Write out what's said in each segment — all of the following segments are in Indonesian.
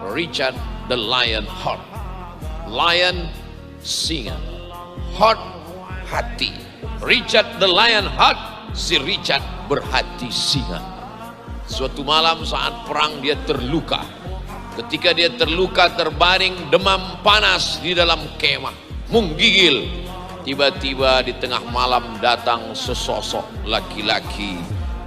Richard the Lion Heart. Lion singa, heart hati. Richard the Lion Heart, si Richard berhati singa. Suatu malam saat perang dia terluka. Ketika dia terluka terbaring demam panas di dalam kemah, menggigil. Tiba-tiba di tengah malam datang sesosok laki-laki,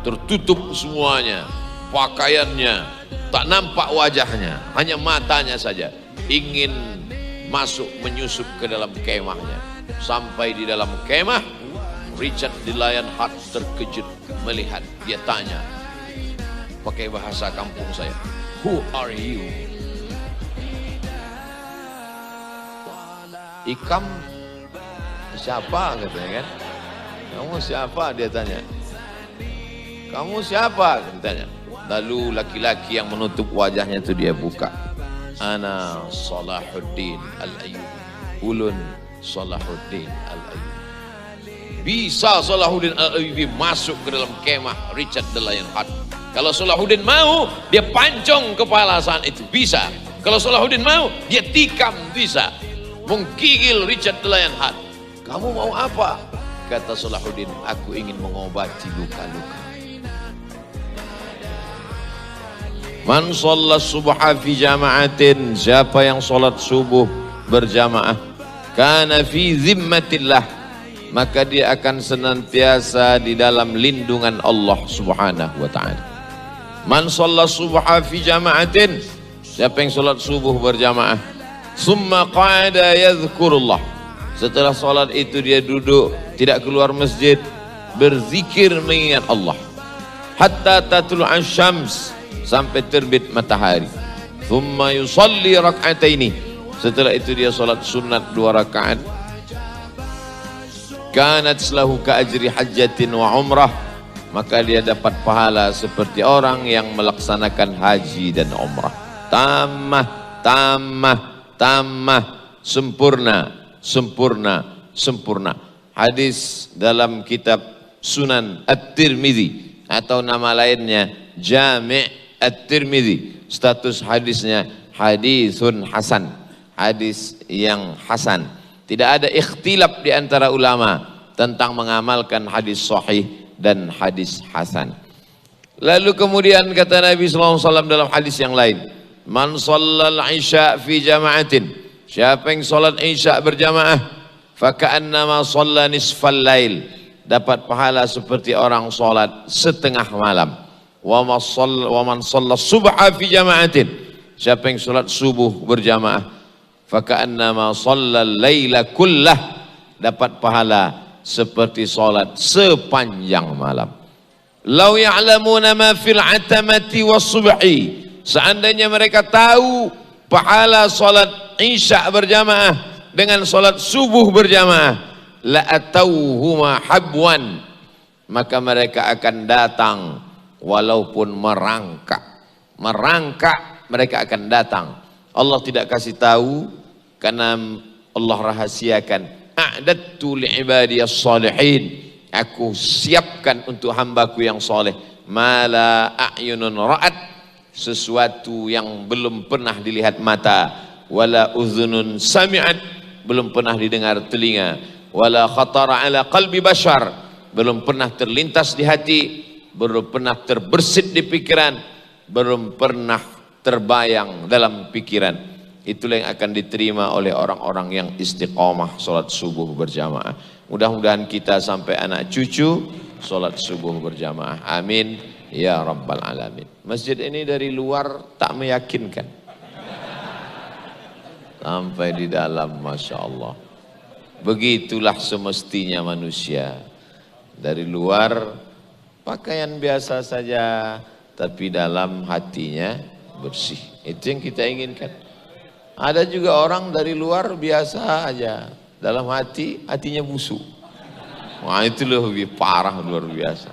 tertutup semuanya, pakaiannya, tak nampak wajahnya, hanya matanya saja. Ingin masuk menyusup ke dalam kemahnya. Sampai di dalam kemah, Richard the Lion Heart terkejut melihat. Dia tanya, pakai bahasa kampung saya, "Who are you?" Ikam siapa katanya kan? Kamu siapa, dia tanya. Kamu siapa, dia tanya. Lalu laki-laki yang menutup wajahnya itu dia buka. Ana Salahuddin Al-Ayyubi. Ulun Salahuddin Al-Ayyubi. Bisa Salahuddin Al-Ayyubi masuk ke dalam kemah Richard the Lion Heart. Kalau Salahuddin mau, dia pancong kepala saat itu, bisa. Kalau Salahuddin mau, dia tikam, bisa. Menggigil Richard the Lion Heart. Kamu mau apa? Kata Salahuddin, aku ingin mengobati luka-luka. Man shalla subha fi jama'atin, siapa yang salat subuh berjamaah, kana fi zimmatillah, maka dia akan senantiasa di dalam lindungan Allah Subhanahu wa taala. Man shalla subha fi jama'atin, siapa yang salat subuh berjamaah, summa qa'ada yadhkurullah, setelah sholat itu dia duduk, tidak keluar masjid, berzikir mengingat Allah. Hatta tatlu'an syams, sampai terbit matahari. Thumma yusalli rak'ataini, setelah itu dia sholat sunat 2 rakaat. Kanat lahu ka'ajri hajjatin wa umrah, maka dia dapat pahala seperti orang yang melaksanakan haji dan umrah. Tammah, tammah, tammah, sempurna, sempurna, sempurna. Hadis dalam kitab Sunan At-Tirmidzi atau nama lainnya Jami' At-Tirmidzi, status hadisnya hadisun hasan, hadis yang hasan. Tidak ada ikhtilaf di antara ulama tentang mengamalkan hadis sahih dan hadis hasan. Lalu kemudian kata Nabi SAW dalam hadis yang lain, man shallal isya fi jama'atin, siapa yang salat isya berjamaah, faka'annama shalla nisfal lail, dapat pahala seperti orang salat setengah malam. Wa man shalla subha fi jama'atin, siapa yang salat subuh berjamaah, faka'annama shalla laila kullah, dapat pahala seperti salat sepanjang malam. Lau ya'lamuna ma fil atamati was subhi, seandainya mereka tahu pahala salat isya berjamaah dengan salat subuh berjamaah, la atauhuma habwan, maka mereka akan datang walaupun merangkak. Merangkak mereka akan datang. Allah tidak kasih tahu karena Allah rahasiakan. A'dattu li'ibadiyas salihin, aku siapkan untuk hambaku yang soleh, mala a'yunun ra'at, sesuatu yang belum pernah dilihat mata, wala uzunun sami'at, belum pernah didengar telinga, wala khatara ala qalbi bashar, belum pernah terlintas di hati, belum pernah terbersit di pikiran, belum pernah terbayang dalam pikiran. Itulah yang akan diterima oleh orang-orang yang istiqomah sholat subuh berjamaah. Mudah-mudahan kita sampai anak cucu sholat subuh berjamaah. Amin ya rabbal alamin. Masjid ini dari luar tak meyakinkan, sampai di dalam Masya Allah. Begitulah semestinya manusia. Dari luar pakaian biasa saja, tapi dalam hatinya bersih. Itu yang kita inginkan. Ada juga orang dari luar biasa aja, dalam hatinya busuk. Wah, itu lebih parah, luar biasa.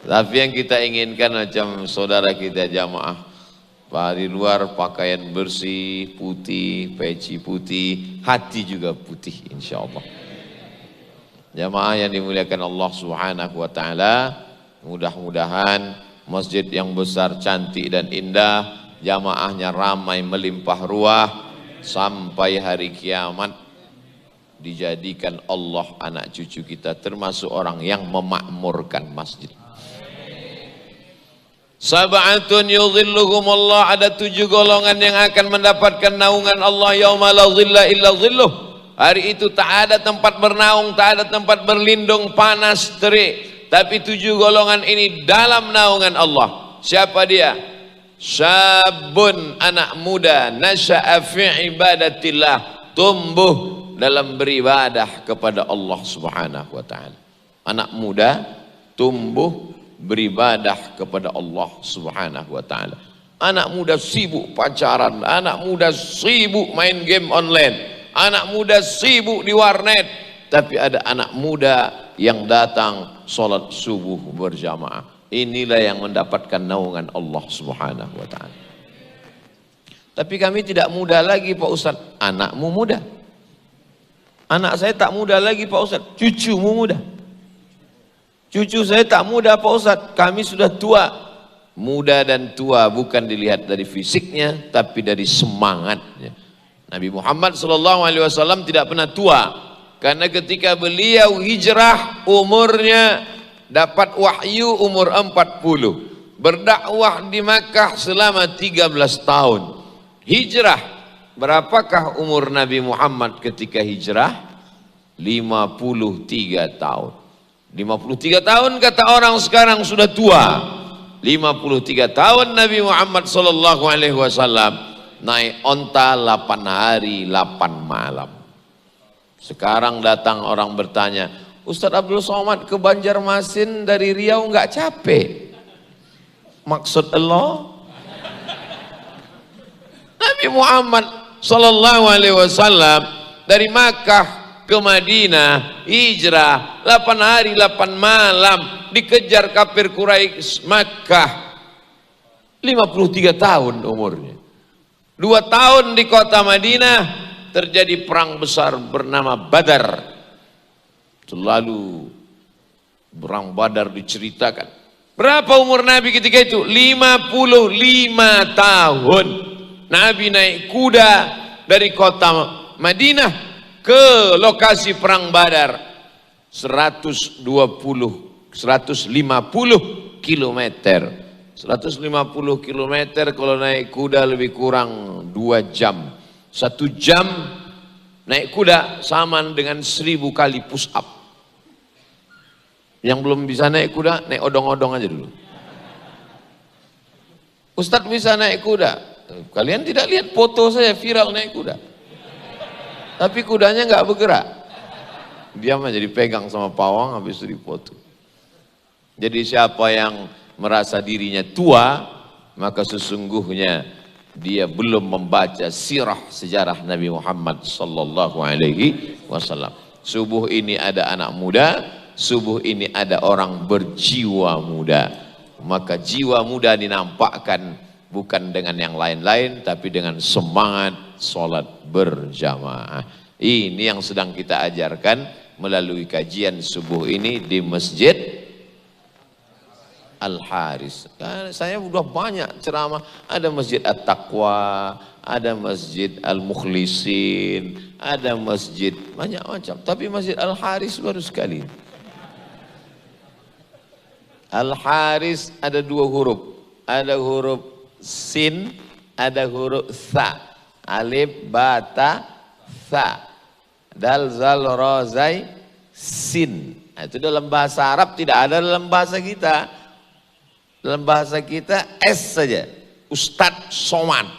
Tapi yang kita inginkan macam saudara kita jamaah, di luar pakaian bersih, putih, peci putih, hati juga putih insya Allah. Jamaah yang dimuliakan Allah Subhanahu wa ta'ala, mudah-mudahan masjid yang besar, cantik dan indah jamaahnya ramai melimpah ruah sampai hari kiamat, dijadikan Allah anak cucu kita termasuk orang yang memakmurkan masjid. Sab'atun yudhilluhumullah, ada 7 golongan yang akan mendapatkan naungan Allah yauma la dhilla illa dhilluh. Hari itu tak ada tempat bernaung, tak ada tempat berlindung, panas terik, tapi 7 golongan ini dalam naungan Allah. Siapa dia? Syabun, anak muda, nasya'a fi ibadatillah, tumbuh dalam beribadah kepada Allah Subhanahu wa taala. Anak muda tumbuh beribadah kepada Allah Subhanahu wa taala. Anak muda sibuk pacaran, anak muda sibuk main game online, anak muda sibuk di warnet, tapi ada anak muda yang datang sholat subuh berjamaah. Inilah yang mendapatkan naungan Allah Subhanahu wa taala. Tapi kami tidak muda lagi Pak Ustaz. Anakmu muda. Anak saya tak muda lagi Pak Ustaz. Cucumu muda. Cucu saya tak muda Pak Ustaz, kami sudah tua. Muda dan tua bukan dilihat dari fisiknya, tapi dari semangatnya. Nabi Muhammad SAW tidak pernah tua, karena ketika beliau hijrah umurnya dapat wahyu umur 40, berdakwah di Makkah selama 13 tahun. Hijrah, berapakah umur Nabi Muhammad ketika hijrah? 53 tahun. 53 tahun kata orang sekarang sudah tua. 53 tahun Nabi Muhammad sallallahu alaihi wasallam naik onta 8 hari 8 malam. Sekarang datang orang bertanya, Ustaz Abdul Somad ke Banjarmasin dari Riau enggak capek? Maksud Allah? Nabi Muhammad sallallahu alaihi wasallam dari Makkah ke Madinah hijrah 8 hari 8 malam, dikejar kafir Quraisy Makkah, 53 tahun umurnya. 2 tahun di kota Madinah terjadi perang besar bernama Badar. Selalu perang Badar diceritakan. Berapa umur Nabi ketika itu? 55 tahun. Nabi naik kuda dari kota Madinah ke lokasi perang Badar, 150 kilometer. 150 kilometer kalau naik kuda lebih kurang 2 jam. 1 jam naik kuda sama dengan 1000 kali push up. Yang belum bisa naik kuda, naik odong-odong aja dulu. Ustadz bisa naik kuda. Kalian tidak lihat foto saya viral naik kuda? Tapi kudanya nggak bergerak, dia mah jadi pegang sama pawang habis itu dipoto. Jadi siapa yang merasa dirinya tua, maka sesungguhnya dia belum membaca sirah sejarah Nabi Muhammad sallallahu alaihi wasallam. Subuh ini ada anak muda, subuh ini ada orang berjiwa muda. Maka jiwa muda dinampakkan bukan dengan yang lain-lain, tapi dengan semangat sholat berjamaah. Ini yang sedang kita ajarkan melalui kajian subuh ini di Masjid Al-Haris. Saya udah banyak ceramah, ada Masjid At-Taqwa, ada Masjid Al-Mukhlisin, ada masjid banyak macam, tapi Masjid Al-Haris baru sekali. Al-Haris ada 2 huruf, ada huruf sin, ada huruf sa. Alif, ba, ta, sa, dal, zal, ra, zai, sin. Nah, itu dalam bahasa Arab, tidak ada dalam bahasa kita. Dalam bahasa kita S saja, Ustadz Somad.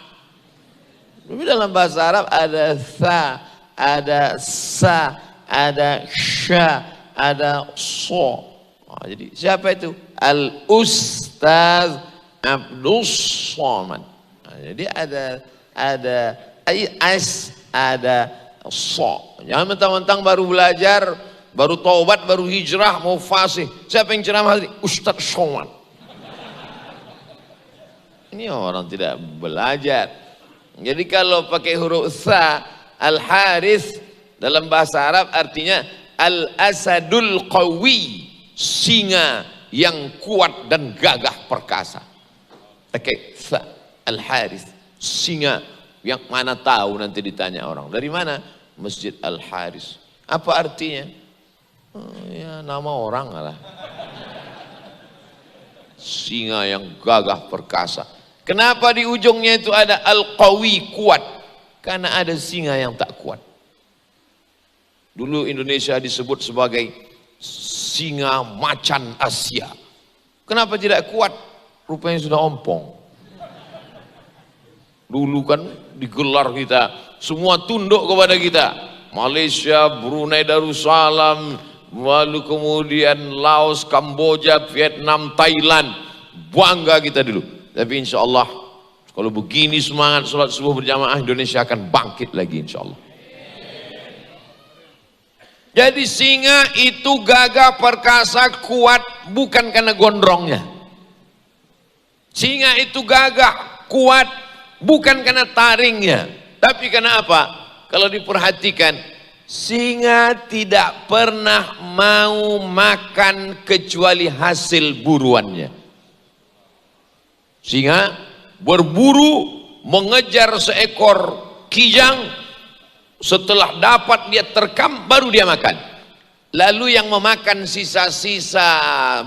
Tapi dalam bahasa Arab ada sa, ada sa, ada sya, ada so. Nah, jadi siapa itu? Al-Ustaz Abdul Somad. Nah, jadi ada as, ada so. Jangan mentang-mentang baru belajar, baru taubat, baru hijrah, mau fasih. Siapa yang ceramah tadi? Ustadz Somad. Ini orang tidak belajar. Jadi kalau pakai huruf sa, Al-Haris dalam bahasa Arab artinya Al-Asadul Qawi, singa yang kuat dan gagah perkasa. Pakai sa. Al-Harith, singa yang mana tahu nanti ditanya orang. Dari mana? Masjid Al-Harith. Apa artinya? Oh, ya nama orang lah. Singa yang gagah perkasa. Kenapa di ujungnya itu ada Al-Qawi, kuat? Karena ada singa yang tak kuat. Dulu Indonesia disebut sebagai singa macan Asia. Kenapa tidak kuat? Rupanya sudah ompong. Dulu kan digelar kita, semua tunduk kepada kita. Malaysia, Brunei Darussalam, lalu kemudian Laos, Kamboja, Vietnam, Thailand. Bangga kita dulu. Tapi insya Allah, kalau begini semangat sholat subuh berjamaah, Indonesia akan bangkit lagi insya Allah. Jadi singa itu gagah perkasa kuat bukan karena gondrongnya. Singa itu gagah kuat bukan karena taringnya. Tapi karena apa? Kalau diperhatikan, singa tidak pernah mau makan kecuali hasil buruannya. Singa berburu mengejar seekor kijang. Setelah dapat dia terkam, baru dia makan. Lalu yang memakan sisa-sisa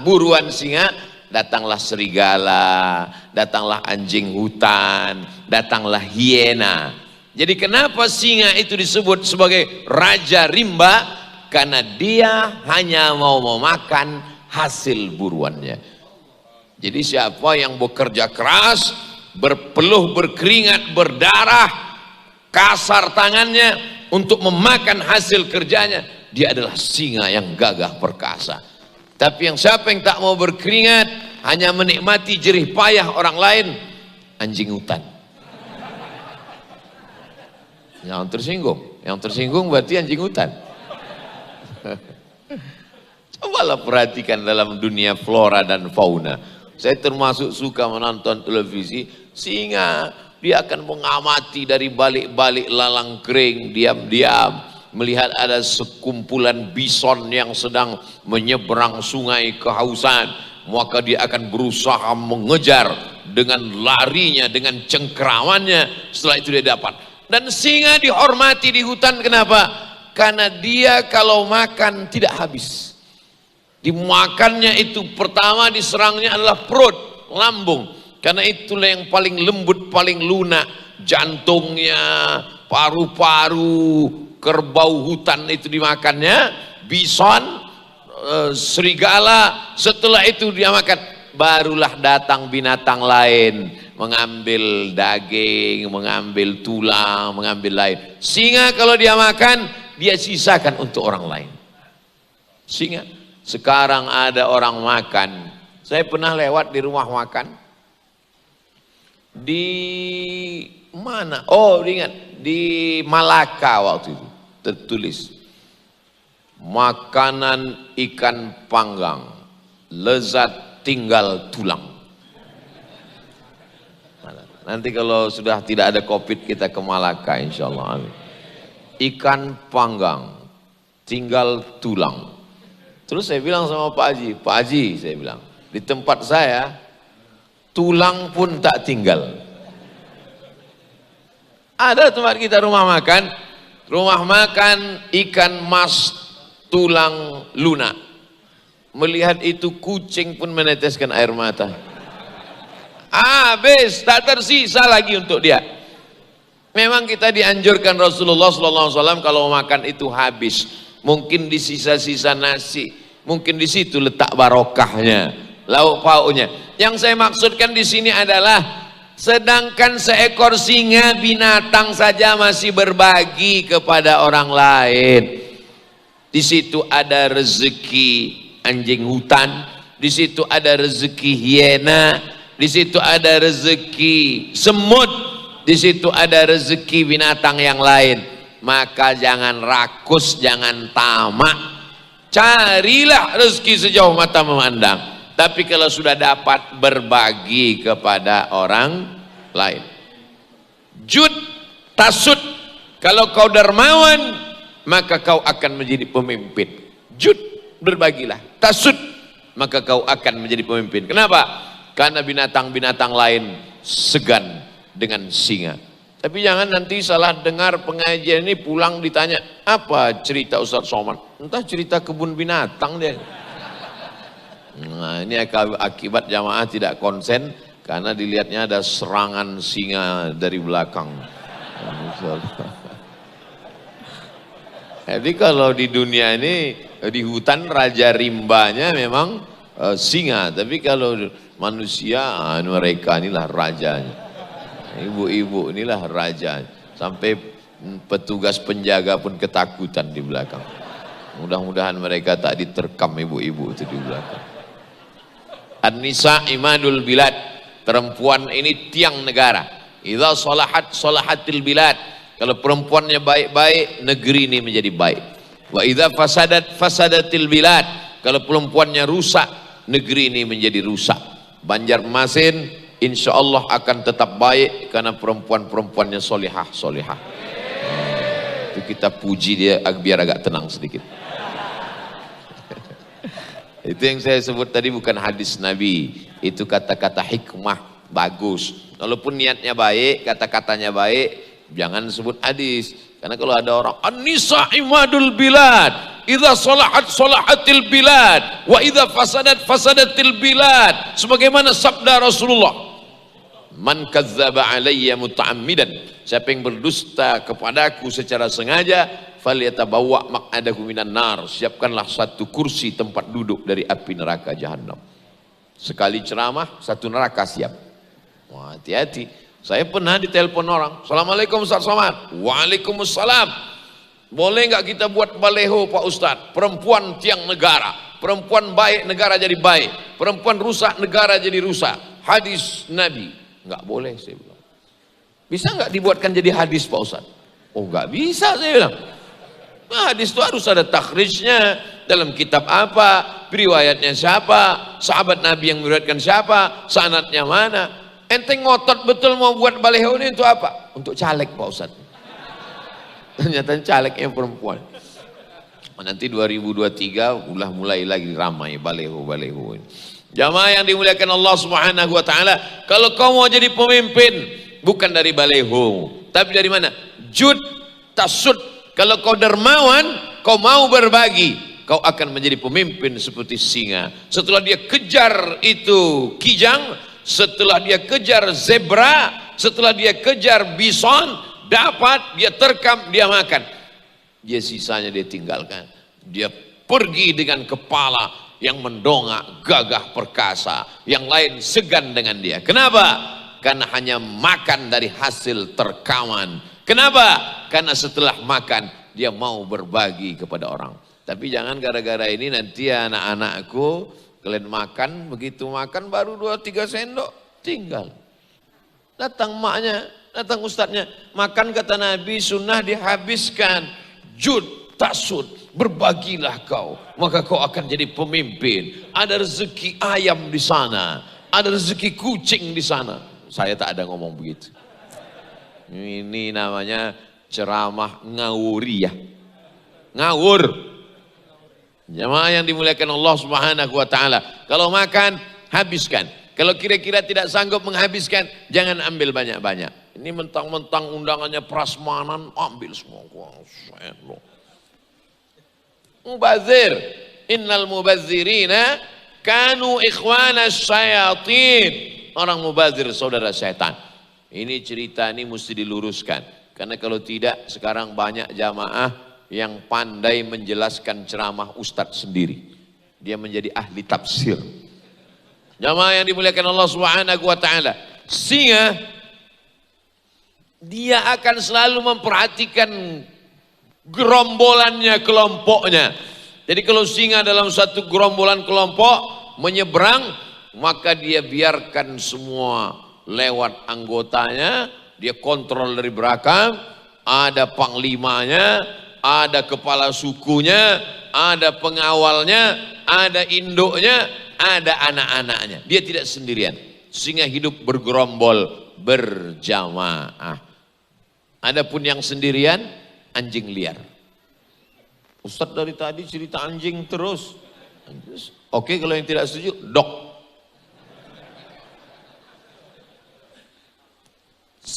buruan singa, datanglah serigala, datanglah anjing hutan, datanglah hiena. Jadi kenapa singa itu disebut sebagai raja rimba? Karena dia hanya mau memakan hasil buruannya. Jadi siapa yang bekerja keras, berpeluh, berkeringat, berdarah, kasar tangannya untuk memakan hasil kerjanya, dia adalah singa yang gagah perkasa. Tapi siapa yang tak mau berkeringat, hanya menikmati jerih payah orang lain, anjing hutan. Yang tersinggung berarti anjing hutan. Cobalah perhatikan dalam dunia flora dan fauna. Saya termasuk suka menonton televisi, singa dia akan mengamati dari balik-balik lalang kering, diam-diam melihat ada sekumpulan bison yang sedang menyeberang sungai kehausan, maka dia akan berusaha mengejar dengan larinya, dengan cengkeramannya. Setelah itu dia dapat. Dan singa dihormati di hutan, kenapa? Karena dia kalau makan tidak habis. Dimakannya itu pertama diserangnya adalah perut, lambung. Karena itulah yang paling lembut, paling lunak, jantungnya, paru-paru, kerbau hutan itu dimakannya, bison, serigala, setelah itu dia makan, barulah datang binatang lain, mengambil daging, mengambil tulang, mengambil lain. Singa kalau dia makan, dia sisakan untuk orang lain. Singa, sekarang ada orang makan, saya pernah lewat di rumah makan, di mana? Oh, ingat, di Malaka waktu itu tertulis makanan ikan panggang lezat tinggal tulang. Nanti kalau sudah tidak ada Covid kita ke Malaka insyaallah. Ikan panggang tinggal tulang. Terus saya bilang sama Pak Haji saya bilang, di tempat saya tulang pun tak tinggal. Ada tempat kita rumah makan ikan mas tulang lunak. Melihat itu kucing pun meneteskan air mata. Habis, tak tersisa lagi untuk dia. Memang kita dianjurkan Rasulullah SAW kalau makan itu habis. Mungkin di sisa-sisa nasi, mungkin di situ letak barokahnya, lauk pauknya. Yang saya maksudkan di sini adalah, sedangkan seekor singa binatang saja masih berbagi kepada orang lain. Di situ ada rezeki anjing hutan, di situ ada rezeki hiena, di situ ada rezeki semut, di situ ada rezeki binatang yang lain. Maka jangan rakus, jangan tamak, carilah rezeki sejauh mata memandang. Tapi kalau sudah dapat, berbagi kepada orang lain. Jud tasud, kalau kau dermawan maka kau akan menjadi pemimpin. Jud, berbagilah. Tasud, maka kau akan menjadi pemimpin. Kenapa? Karena binatang-binatang lain segan dengan singa. Tapi jangan nanti salah dengar pengajian ini pulang ditanya, apa cerita Ustaz Somad? Entah cerita kebun binatang dia. Nah ini akibat jamaah tidak konsen karena dilihatnya ada serangan singa dari belakang. Jadi kalau di dunia ini, di hutan raja rimbanya memang singa. Tapi kalau manusia, mereka inilah rajanya. Ibu-ibu inilah raja, sampai petugas penjaga pun ketakutan di belakang. Mudah-mudahan mereka tak diterkam ibu-ibu itu di belakang. An-nisa imadul bilad, perempuan ini tiang negara. Idza salahat salahatil bilad, kalau perempuannya baik-baik, negeri ini menjadi baik. Wa idza fasadat fasadatil bilad, kalau perempuannya rusak, negeri ini menjadi rusak. Banjarmasin insya Allah akan tetap baik karena perempuan-perempuannya solihah. Itu kita puji dia biar agak tenang sedikit. Itu yang saya sebut tadi bukan hadis Nabi, itu kata-kata hikmah bagus. Walaupun niatnya baik, kata-katanya baik, jangan sebut hadis. Karena kalau ada orang an-nisa imadul bilad, idza salahat salahatil bilad, wa idza fasadat fasadatil bilad, sebagaimana sabda Rasulullah, man kadzdzaba alayya muta'ammidan, siapa yang berdusta kepadaku secara sengaja, falyatabawwa maq'adahu minan nar, siapkanlah satu kursi tempat duduk dari api neraka jahanam. Sekali ceramah satu neraka siap. Wah, hati-hati. Saya pernah ditelepon orang, Assalamualaikum Ustaz Somad. Waalaikumsalam. Boleh nggak kita buat baleho Pak Ustaz? Perempuan tiang negara, perempuan baik negara jadi baik, perempuan rusak negara jadi rusak. Hadis Nabi. Nggak boleh saya bilang. Bisa nggak dibuatkan jadi hadis Pak Ustaz? Oh nggak bisa saya bilang. Nah, hadis itu harus ada takhrijnya, dalam kitab apa, riwayatnya siapa, sahabat Nabi yang meriwayatkan siapa, sanadnya mana. Enteng ngotot betul mau buat baleho ini untuk apa? Untuk caleg Pak Ustaz. Ternyata calegnya perempuan. Nanti 2023 ulah mulai lagi ramai baleho ini. Jamaah yang dimuliakan Allah Subhanahu wa taala, kalau kau mau jadi pemimpin bukan dari baleho, tapi dari mana? Jud tasud. Kalau kau dermawan, kau mau berbagi, kau akan menjadi pemimpin seperti singa. Setelah dia kejar itu kijang, setelah dia kejar zebra, setelah dia kejar bison, dapat dia terkam, dia makan. Dia sisanya dia tinggalkan. Dia pergi dengan kepala yang mendongak, gagah perkasa, yang lain segan dengan dia. Kenapa? Karena hanya makan dari hasil terkaman. Kenapa? Karena setelah makan dia mau berbagi kepada orang. Tapi jangan gara-gara ini nanti anak-anakku kalian makan, begitu makan baru 2-3 sendok tinggal. Datang maknya, datang ustadznya, makan kata Nabi sunnah dihabiskan. Jud tasud, berbagilah kau, maka kau akan jadi pemimpin. Ada rezeki ayam di sana, ada rezeki kucing di sana. Saya tak ada ngomong begitu. Ini namanya ceramah ngawuri ya. Ngawur. Jamaah yang dimuliakan Allah Subhanahu wa taala, kalau makan habiskan. Kalau kira-kira tidak sanggup menghabiskan, jangan ambil banyak-banyak. Ini mentang-mentang undangannya prasmanan, ambil semua. Mubazir, innal mubazzirina kanu ikhwana syayatin. Orang mubazir saudara setan. Ini cerita ini mesti diluruskan. Karena kalau tidak sekarang banyak jamaah yang pandai menjelaskan ceramah ustadz sendiri. Dia menjadi ahli tafsir. Jamaah yang dimuliakan Allah Subhanahu wa taala. Singa dia akan selalu memperhatikan gerombolannya, kelompoknya. Jadi kalau singa dalam satu gerombolan kelompok menyeberang, maka dia biarkan semua lewat anggotanya, dia kontrol dari belakang, ada panglimanya, ada kepala sukunya, ada pengawalnya, ada induknya, ada anak-anaknya. Dia tidak sendirian. Singa hidup bergerombol, berjamaah. Adapun yang sendirian, anjing liar. Ustadz dari tadi cerita anjing terus. Oke, kalau yang tidak setuju, dog.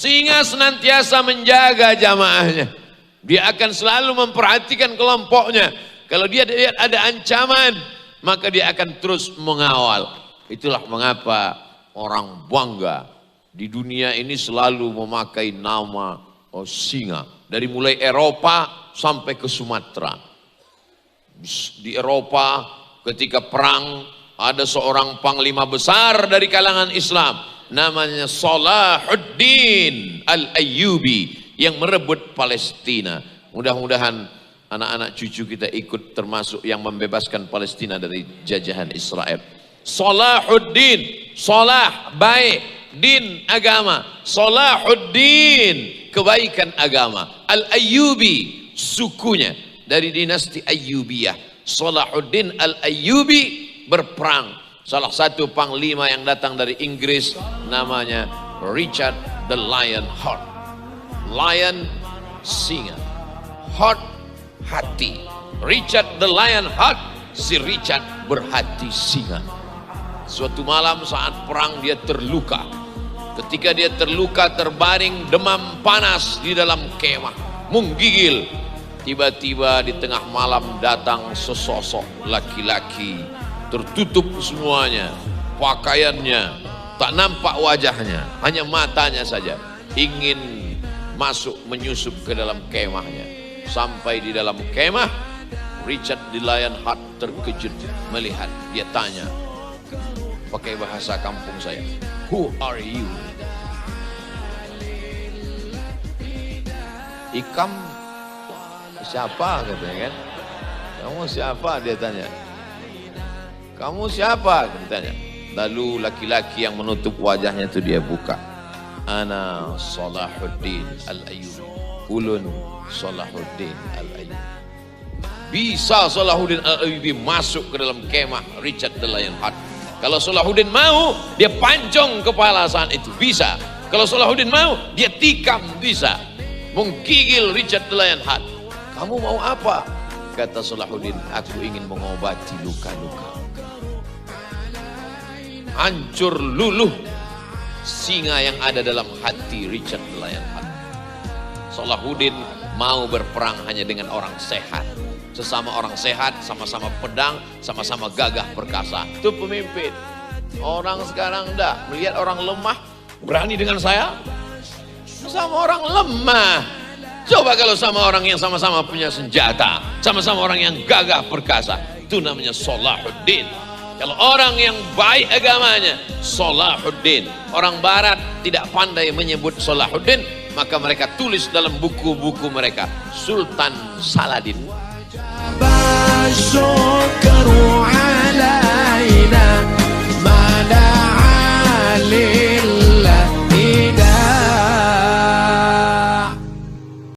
Singa senantiasa menjaga jamaahnya. Dia akan selalu memperhatikan kelompoknya. Kalau dia lihat ada ancaman, maka dia akan terus mengawal. Itulah mengapa orang bangga di dunia ini selalu memakai nama singa. Dari mulai Eropa sampai ke Sumatera. Di Eropa ketika perang ada seorang panglima besar dari kalangan Islam. Namanya Salahuddin Al-Ayyubi yang merebut Palestina. Mudah-mudahan anak-anak cucu kita ikut termasuk yang membebaskan Palestina dari jajahan Israel. Salahuddin, salah baik, din agama, Salahuddin kebaikan agama, Al-Ayyubi sukunya dari dinasti Ayyubiyah. Salahuddin Al-Ayyubi berperang. Salah satu panglima yang datang dari Inggris namanya Richard the Lionheart. Lion singa, heart hati. Richard the Lionheart, si Richard berhati singa. Suatu malam saat perang dia terluka. Ketika dia terluka terbaring demam panas di dalam kemah, menggigil. Tiba-tiba di tengah malam datang sesosok laki-laki, tertutup semuanya, pakaiannya, tak nampak wajahnya, hanya matanya saja. Ingin masuk menyusup ke dalam kemahnya. Sampai di dalam kemah, Richard the Lionheart terkejut melihat. Dia tanya pakai bahasa kampung saya, "Who are you?" Ikam siapa katanya kan? Kamu siapa, dia tanya. Kamu siapa? Katanya. Lalu laki-laki yang menutup wajahnya itu dia buka. Ana Salahuddin Al-Ayyubi. Ulun Salahuddin Al-Ayyubi. Bisa Salahuddin Al-Ayyubi masuk ke dalam kemah Richard the Lionheart. Kalau Salahuddin mau, dia pancong kepala saat itu. Bisa. Kalau Salahuddin mau, dia tikam. Bisa. Menggigil Richard the Lionheart. Kamu mau apa? Kata Salahuddin, aku ingin mengobati luka-luka. Hancur luluh singa yang ada dalam hati Richard the Lionheart. Salahuddin mau berperang hanya dengan orang sehat. Sesama orang sehat, sama-sama pedang, sama-sama gagah perkasa. Itu pemimpin. Orang sekarang enggak, melihat orang lemah, berani dengan saya? Sama orang lemah. Coba kalau sama orang yang sama-sama punya senjata, sama-sama orang yang gagah perkasa, itu namanya Salahuddin. Kalau orang yang baik agamanya, Salahuddin. Orang barat tidak pandai menyebut Salahuddin, maka mereka tulis dalam buku-buku mereka Sultan Saladin.